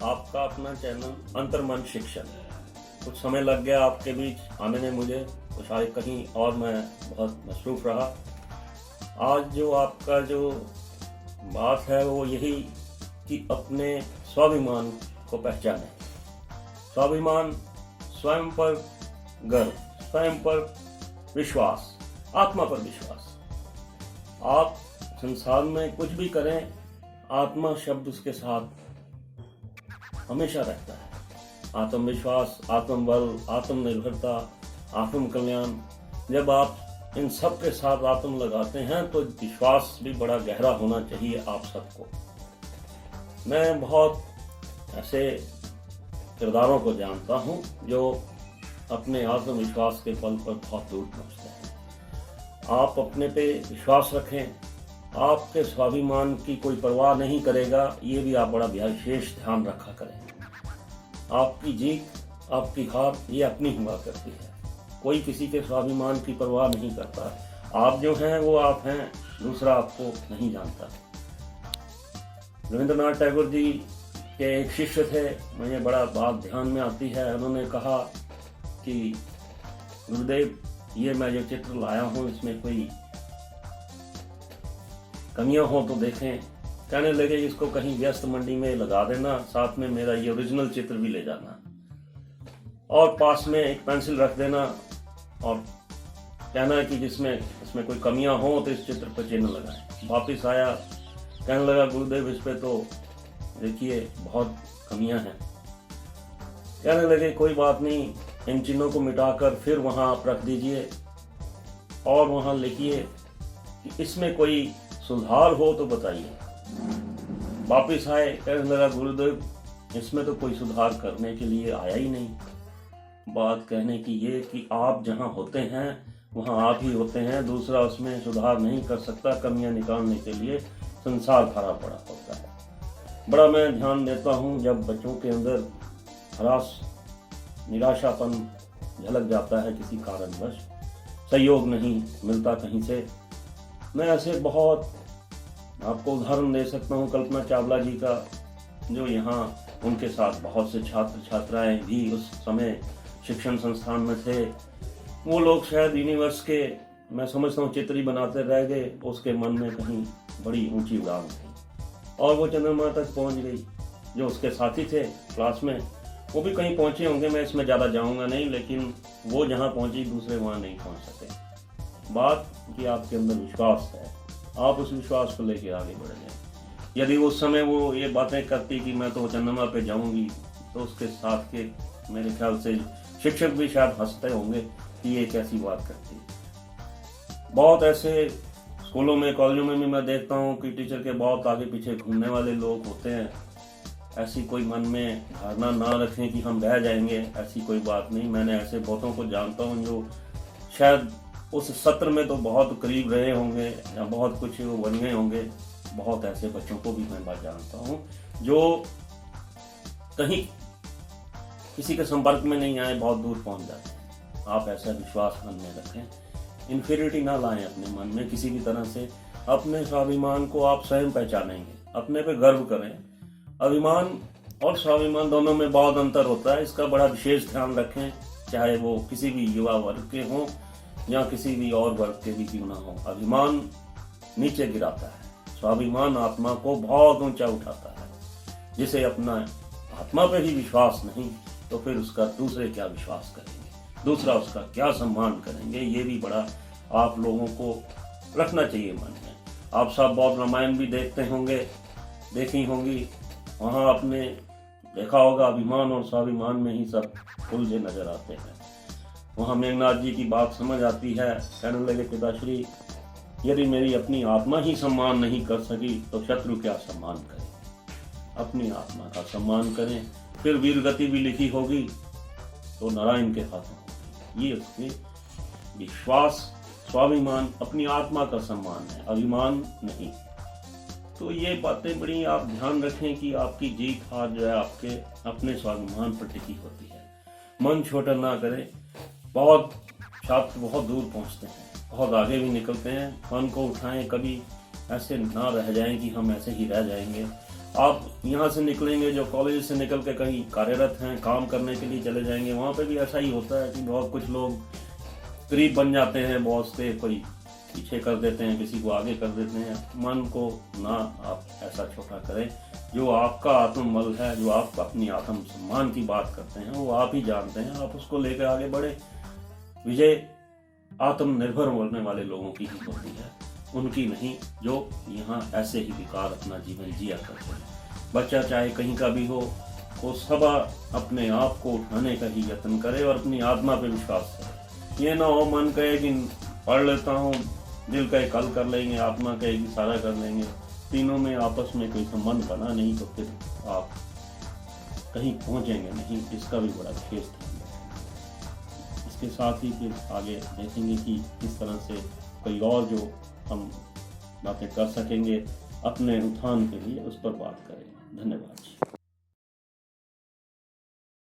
आपका अपना चैनल अंतर्मन शिक्षण, कुछ समय लग गया आपके बीच आने में मुझे, तो शायद कहीं और मैं बहुत मसरूफ रहा। आज जो आपका जो बात है वो यही कि अपने स्वाभिमान को पहचानें। स्वाभिमान, स्वयं पर गर्व, स्वयं पर विश्वास, आत्मा पर विश्वास। आप संसार में कुछ भी करें, आत्मा शब्द उसके साथ हमेशा रहता है। आत्मविश्वास, आत्मबल, आत्मनिर्भरता, आत्म कल्याण, जब आप इन सब के साथ आत्म लगाते हैं तो विश्वास भी बड़ा गहरा होना चाहिए आप सबको। मैं बहुत ऐसे किरदारों को जानता हूं जो अपने आत्मविश्वास के बल पर बहुत दूर पहुंचते हैं। आप अपने पे विश्वास रखें, आपके स्वाभिमान की कोई परवाह नहीं करेगा, ये भी आप बड़ा विशेष ध्यान रखा करें। आपकी जीत, आपकी हार ये अपनी हुआ करती है, कोई किसी के स्वाभिमान की परवाह नहीं करता। आप जो हैं वो आप हैं, दूसरा आपको नहीं जानता। रविंद्रनाथ टैगोर जी के एक शिष्य थे, मुझे बड़ा बात ध्यान में आती है। उन्होंने कहा कि गुरुदेव, ये मैं जो चित्र लाया हूँ इसमें कोई कमियां हो तो देखें। कहने लगे इसको कहीं व्यस्त मंडी में लगा देना, साथ में मेरा ये ओरिजिनल चित्र भी ले जाना और पास में एक पेंसिल रख देना और कहना है कि जिसमें इसमें कोई कमियां हो तो इस चित्र पर चिन्ह लगाएं। वापिस आया, कहने लगा गुरुदेव इस पे तो देखिए बहुत कमियां हैं। कहने लगे कोई बात नहीं, इन चिन्हों को मिटाकर फिर वहां आप रख दीजिए और वहां लिखिए कि इसमें कोई सुधार हो तो बताइए। वापिस आए, कहने लगा गुरुदेव इसमें तो कोई सुधार करने के लिए आया ही नहीं। बात कहने की ये कि आप जहां होते हैं वहां आप ही होते हैं, दूसरा उसमें सुधार नहीं कर सकता। कमियां निकालने के लिए संसार भरा पड़ा होता है। बड़ा मैं ध्यान देता हूं जब बच्चों के अंदर हरास, निराशापन झलक जाता है, किसी कारणवश सहयोग नहीं मिलता कहीं से। मैं ऐसे बहुत आपको उदाहरण दे सकता हूँ कल्पना चावला जी का, जो यहाँ उनके साथ बहुत से छात्र छात्राएं भी उस समय शिक्षण संस्थान में थे। वो लोग शायद यूनिवर्स के, मैं समझता हूँ, चित्र ही बनाते रह गए। उसके मन में कहीं बड़ी ऊंची उड़ान थी और वो चंद्रमा तक पहुंच गई। जो उसके साथी थे क्लास में वो भी कहीं पहुंचे होंगे, मैं इसमें ज़्यादा जाऊंगा नहीं, लेकिन वो जहाँ पहुंची दूसरे वहाँ नहीं पहुंच सके। बात कि आपके अंदर विश्वास है, आप उस विश्वास को लेके आगे बढ़ जाए। यदि उस समय वो ये बातें करती कि मैं तो चंद्रमा पे जाऊंगी, तो उसके साथ के मेरे ख्याल से शिक्षक भी शायद हंसते होंगे कि ये कैसी बात करती। बहुत ऐसे स्कूलों में, कॉलेजों में भी मैं देखता हूँ कि टीचर के बहुत आगे पीछे घूमने वाले लोग होते हैं। ऐसी कोई मन में धारणा ना रखें कि हम रह जाएंगे, ऐसी कोई बात नहीं। मैंने ऐसे बहुतों को जानता हूँ जो शायद उस सत्र में तो बहुत करीब रहे होंगे या बहुत कुछ वो बन गए होंगे। बहुत ऐसे बच्चों को भी मैं बात जानता हूँ जो कहीं किसी के संपर्क में नहीं आए, बहुत दूर पहुंच जाते हैं। आप ऐसा विश्वास मन में रखें, इन्फीरियरिटी ना लाएं अपने मन में किसी भी तरह से। अपने स्वाभिमान को आप स्वयं पहचानेंगे, अपने पे गर्व करें। अभिमान और स्वाभिमान दोनों में बहुत अंतर होता है, इसका बड़ा विशेष ध्यान रखें। चाहे वो किसी भी युवा वर्ग के हों या किसी भी और वर्ग के भी क्यों ना हो। अभिमान नीचे गिराता है, स्वाभिमान आत्मा को बहुत ऊंचा उठाता है। जिसे अपना आत्मा पे ही विश्वास नहीं तो फिर उसका दूसरे क्या विश्वास करेंगे, दूसरा उसका क्या सम्मान करेंगे। ये भी बड़ा आप लोगों को रखना चाहिए मन में। आप सब बहुत रामायण भी देखते होंगे, देखी होंगी, वहाँ आपने देखा होगा अभिमान और स्वाभिमान में ही सब उलझे नजर आते हैं। वहाँ मेघनाथ जी की बात समझ आती है। कहने लगे पिताश्री, यदि मेरी अपनी आत्मा ही सम्मान नहीं कर सकी तो शत्रु क्या सम्मान करे। अपनी आत्मा का सम्मान करें, फिर वीर गति भी लिखी होगी तो नारायण के हाथों होगी। ये उसके विश्वास, स्वाभिमान, अपनी आत्मा का सम्मान है, अभिमान नहीं। तो ये बातें बड़ी आप ध्यान रखें कि आपकी जीत हार जो है आपके अपने स्वाभिमान पर टिकी होती है। मन छोटा ना करें। बहुत छात्र बहुत दूर पहुंचते हैं, बहुत आगे भी निकलते हैं। मन को उठाएं, कभी ऐसे ना रह जाएं कि हम ऐसे ही रह जाएंगे। आप यहाँ से निकलेंगे, जो कॉलेज से निकल के कहीं कार्यरत हैं, काम करने के लिए चले जाएंगे, वहाँ पे भी ऐसा ही होता है कि बहुत कुछ लोग करीब बन जाते हैं बॉस के, कोई पीछे कर देते हैं, किसी को आगे कर देते हैं। मन को ना आप ऐसा छोटा करें। जो आपका आत्मबल है, जो आप अपनी आत्म सम्मान की बात करते हैं, वो आप ही जानते हैं। आप उसको लेकर आगे बढ़े। विजय आत्मनिर्भर होने वाले लोगों की ही होती है, उनकी नहीं जो यहाँ ऐसे ही बेकार अपना जीवन जिया करते हैं। बच्चा चाहे कहीं का भी हो, वो सब अपने आप को उठाने का ही यत्न करे और अपनी आत्मा पे विश्वास करे। ये ना हो मन कहे कि पढ़ लेता हूँ, दिल कहे कल कर लेंगे, आत्मा कहे कि सारा कर लेंगे, तीनों में आपस में कोई संबंध बना नहीं तो फिर आप कहीं पहुंचेंगे नहीं। इसका भी बड़ा विशेष ध्यान रखेंगे। इसके साथ ही फिर आगे देखेंगे कि किस तरह से कोई और जो हम बातें कर सकेंगे अपने उत्थान के लिए, उस पर बात करेंगे। धन्यवाद।